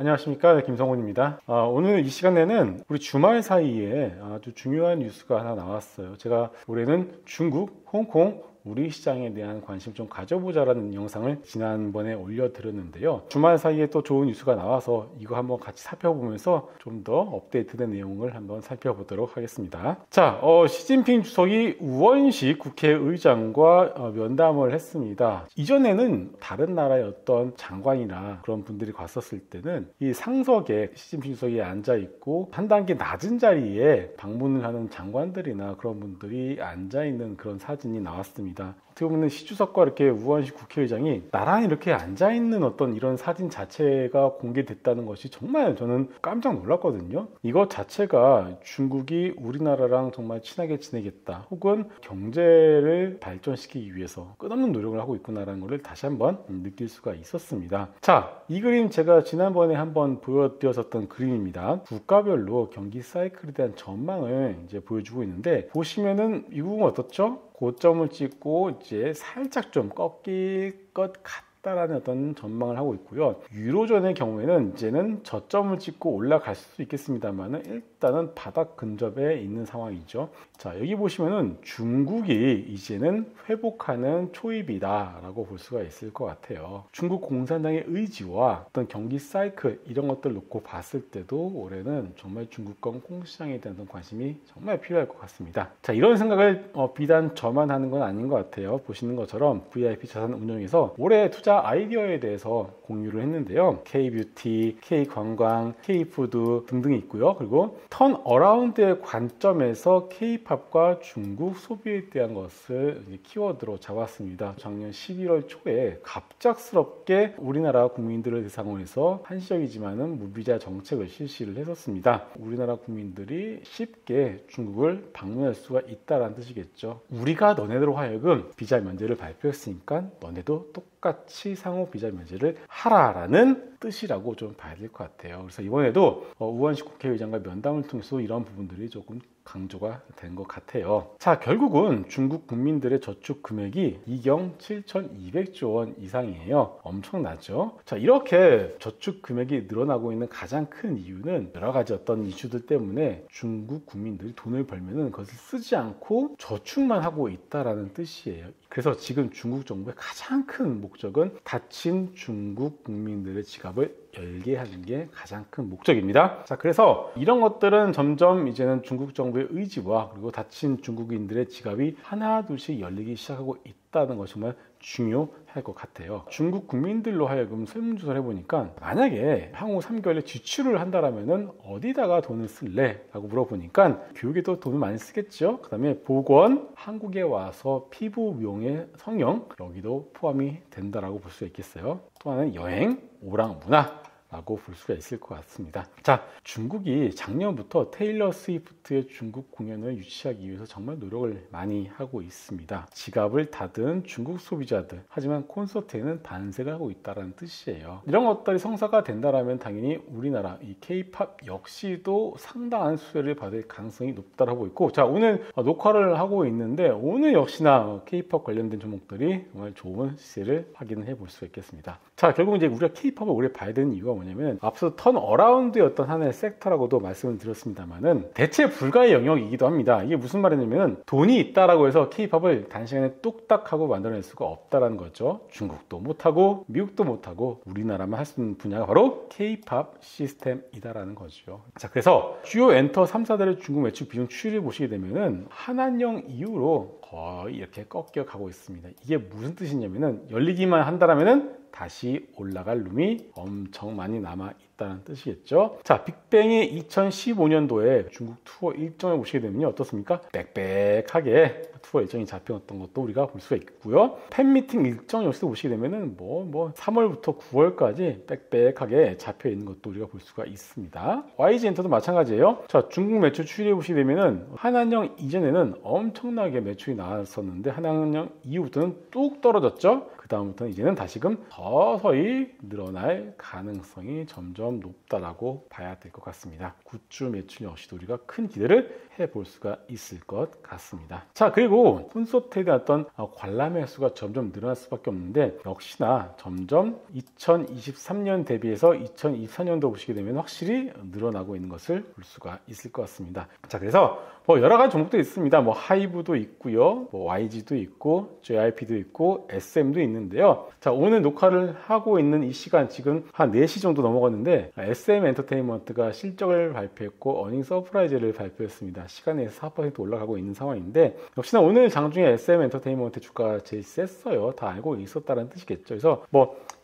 안녕하십니까, 네, 김성훈입니다. 오늘 이 시간에는 우리 주말 사이에 아주 중요한 뉴스가 하나 나왔어요. 제가 올해는 중국, 홍콩, 우리 시장에 대한 관심 좀 가져보자라는 영상을 지난번에 올려드렸는데요. 주말 사이에 또 좋은 뉴스가 나와서 이거 한번 같이 살펴보면서 좀 더 업데이트된 내용을 한번 살펴보도록 하겠습니다. 자, 시진핑 주석이 우원식 국회의장과 면담을 했습니다. 이전에는 다른 나라의 어떤 장관이나 그런 분들이 갔었을 때는 이 상석에 시진핑 주석이 앉아있고 한 단계 낮은 자리에 방문을 하는 장관들이나 그런 분들이 앉아있는 그런 사진이 나왔습니다. 어떻게 보면 시 주석과 이렇게 우원식 국회의장이 나란히 이렇게 앉아있는 어떤 이런 사진 자체가 공개됐다는 것이 정말 저는 깜짝 놀랐거든요. 이것 자체가 중국이 우리나라랑 정말 친하게 지내겠다, 혹은 경제를 발전시키기 위해서 끝없는 노력을 하고 있구나라는 것을 다시 한번 느낄 수가 있었습니다. 자, 이 그림 제가 지난번에 한번 보여드렸었던 그림입니다. 국가별로 경기 사이클에 대한 전망을 이제 보여주고 있는데, 보시면은 미국은 어떻죠? 고점을 찍고 이제 살짝 좀 꺾일 것 같다라는 어떤 전망을 하고 있고요. 유로존의 경우에는 이제는 저점을 찍고 올라갈 수도 있겠습니다만 일단은 바닥 근접에 있는 상황이죠. 자, 여기 보시면은 중국이 이제는 회복하는 초입이다라고 볼 수가 있을 것 같아요. 중국 공산당의 의지와 어떤 경기 사이클 이런 것들 놓고 봤을 때도 올해는 정말 중국권 공시장에 대한 관심이 정말 필요할 것 같습니다. 자, 이런 생각을 비단 저만 하는 건 아닌 것 같아요. 보시는 것처럼 VIP 자산 운용에서 올해 투자 아이디어에 대해서 공유를 했는데요. K뷰티, K관광, K푸드 등등이 있고요. 그리고 턴어라운드의 관점에서 K팝과 중국 소비에 대한 것을 키워드로 잡았습니다. 작년 11월 초에 갑작스럽게 우리나라 국민들을 대상으로 해서 한시적이지만은 무비자 정책을 실시를 했었습니다. 우리나라 국민들이 쉽게 중국을 방문할 수가 있다는 뜻이겠죠. 우리가 너네들로 하여금 비자 면제를 발표했으니까 너네도 똑같이 상호 비자 면제를 하라라는 뜻이라고 좀 봐야 될 것 같아요. 그래서 이번에도 우원식 국회의장과 면담을 통해서 이런 부분들이 조금 강조가 된 것 같아요. 자, 결국은 중국 국민들의 저축 금액이 이경 7,200조 원 이상이에요. 엄청나죠? 자, 이렇게 저축 금액이 늘어나고 있는 가장 큰 이유는 여러 가지 어떤 이슈들 때문에 중국 국민들이 돈을 벌면은 그것을 쓰지 않고 저축만 하고 있다라는 뜻이에요. 그래서 지금 중국 정부의 가장 큰 목적은 다친 중국 국민들의 지갑을 열게 하는 게 가장 큰 목적입니다. 자, 그래서 이런 것들은 점점 이제는 중국 정부의 의지와 그리고 다친 중국인들의 지갑이 하나 둘씩 열리기 시작하고 있다는 것이 정말 중요할 것 같아요. 중국 국민들로 하여금 설문조사를 해보니까 만약에 향후 3개월에 지출을 한다라면은 어디다가 돈을 쓸래? 라고 물어보니까 교육에도 돈을 많이 쓰겠죠. 그 다음에 보건, 한국에 와서 피부 미용의 성형, 여기도 포함이 된다라고 볼 수 있겠어요. 또 하나는 여행, 오락 문화 라고 볼 수가 있을 것 같습니다. 자, 중국이 작년부터 테일러 스위프트의 중국 공연을 유치하기 위해서 정말 노력을 많이 하고 있습니다. 지갑을 닫은 중국 소비자들, 하지만 콘서트에는 반색을 하고 있다는 뜻이에요. 이런 것들이 성사가 된다면 당연히 우리나라 이 K-팝 역시도 상당한 수혜를 받을 가능성이 높다고 있고, 자, 오늘 녹화를 하고 있는데 오늘 역시나 K-팝 관련된 종목들이 정말 좋은 시세를 확인을 해볼 수 있겠습니다. 자, 결국 이제 우리가 K-팝을 오래 봐야 되는 이유가 뭐냐면 앞서 턴어라운드의 어떤 하나의 섹터라고도 말씀을 드렸습니다만은 대체 불가의 영역이기도 합니다. 이게 무슨 말이냐면 돈이 있다라고 해서 K-팝을 단시간에 뚝딱 하고 만들어낼 수가 없다라는 거죠. 중국도 못하고 미국도 못하고 우리나라만 할 수 있는 분야가 바로 K-팝 시스템이다라는 거죠. 자, 그래서 주요 엔터 3사들의 중국 매출 비중 추이를 보시게 되면은 한한령 이후로 거의 이렇게 꺾여 가고 있습니다. 이게 무슨 뜻이냐면은 열리기만 한다라면은 다시 올라갈 룸이 엄청 많이 남아 있다는 뜻이겠죠. 자, 빅뱅의 2015년도에 중국 투어 일정을 보시게 되면요, 어떻습니까? 빽빽하게 투어 일정이 잡혀왔던 것도 우리가 볼 수가 있고요. 팬미팅 일정 역시도 보시게 되면은 3월부터 9월까지 빽빽하게 잡혀 있는 것도 우리가 볼 수가 있습니다. YG 엔터도 마찬가지예요. 자, 중국 매출 추이를 보시게 되면은 한한령 이전에는 엄청나게 매출이 나왔었는데 한한령 이후부터는 뚝 떨어졌죠. 그 다음부터는 이제는 다시금 서서히 늘어날 가능성이 점점 높다라고 봐야 될 것 같습니다. 굿즈 매출 역시도 우리가 큰 기대를 해볼 수가 있을 것 같습니다. 자, 그리고 콘서트에 대한 어떤 관람 횟수가 점점 늘어날 수밖에 없는데, 역시나 점점 2023년 대비해서 2024년도 보시게 되면 확실히 늘어나고 있는 것을 볼 수가 있을 것 같습니다. 자, 그래서 여러 가지 종목도 있습니다. 하이브도 있고요, YG도 있고, JYP도 있고, SM도 있는데요. 자, 오늘 녹화를 하고 있는 이 시간 지금 한 4시 정도 넘어갔는데, SM 엔터테인먼트가 실적을 발표했고 어닝 서프라이즈를 발표했습니다. 시간에서 4% 올라가고 있는 상황인데, 역시나 오늘 장중에 SM 엔터테인먼트 주가가 제일 셌어요. 다 알고 있었다는 뜻이겠죠. 그래서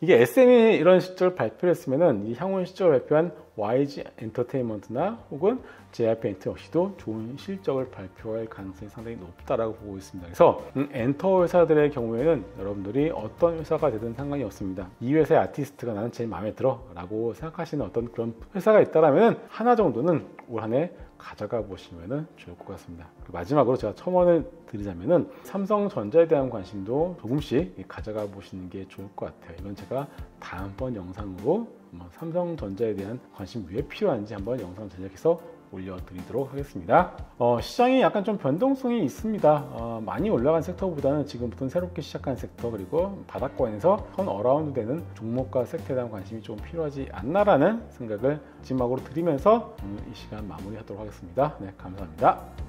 이게 SM이 이런 실적을 발표를 했으면은 이 향후 실적을 발표한 YG 엔터테인먼트나 혹은 JYP 엔터 역시도 좋은 실적을 발표할 가능성이 상당히 높다라고 보고 있습니다. 그래서 엔터 회사들의 경우에는 여러분들이 어떤 회사가 되든 상관이 없습니다. 이 회사의 아티스트가 나는 제일 마음에 들어 라고 생각하시는 어떤 그런 회사가 있다면 하나 정도는 올 한 해 가져가 보시면 좋을 것 같습니다. 그리고 마지막으로 제가 첨언을 드리자면은 삼성전자에 대한 관심도 조금씩 가져가 보시는 게 좋을 것 같아요. 이건 제가 다음번 영상으로 삼성전자에 대한 관심 왜 필요한지 한번 영상 제작해서 올려드리도록 하겠습니다. 시장이 약간 좀 변동성이 있습니다. 많이 올라간 섹터보다는 지금부터는 새롭게 시작한 섹터, 그리고 바닥권에서 턴 어라운드 되는 종목과 섹터에 대한 관심이 좀 필요하지 않나라는 생각을 마지막으로 드리면서 오늘 이 시간 마무리하도록 하겠습니다. 네, 감사합니다.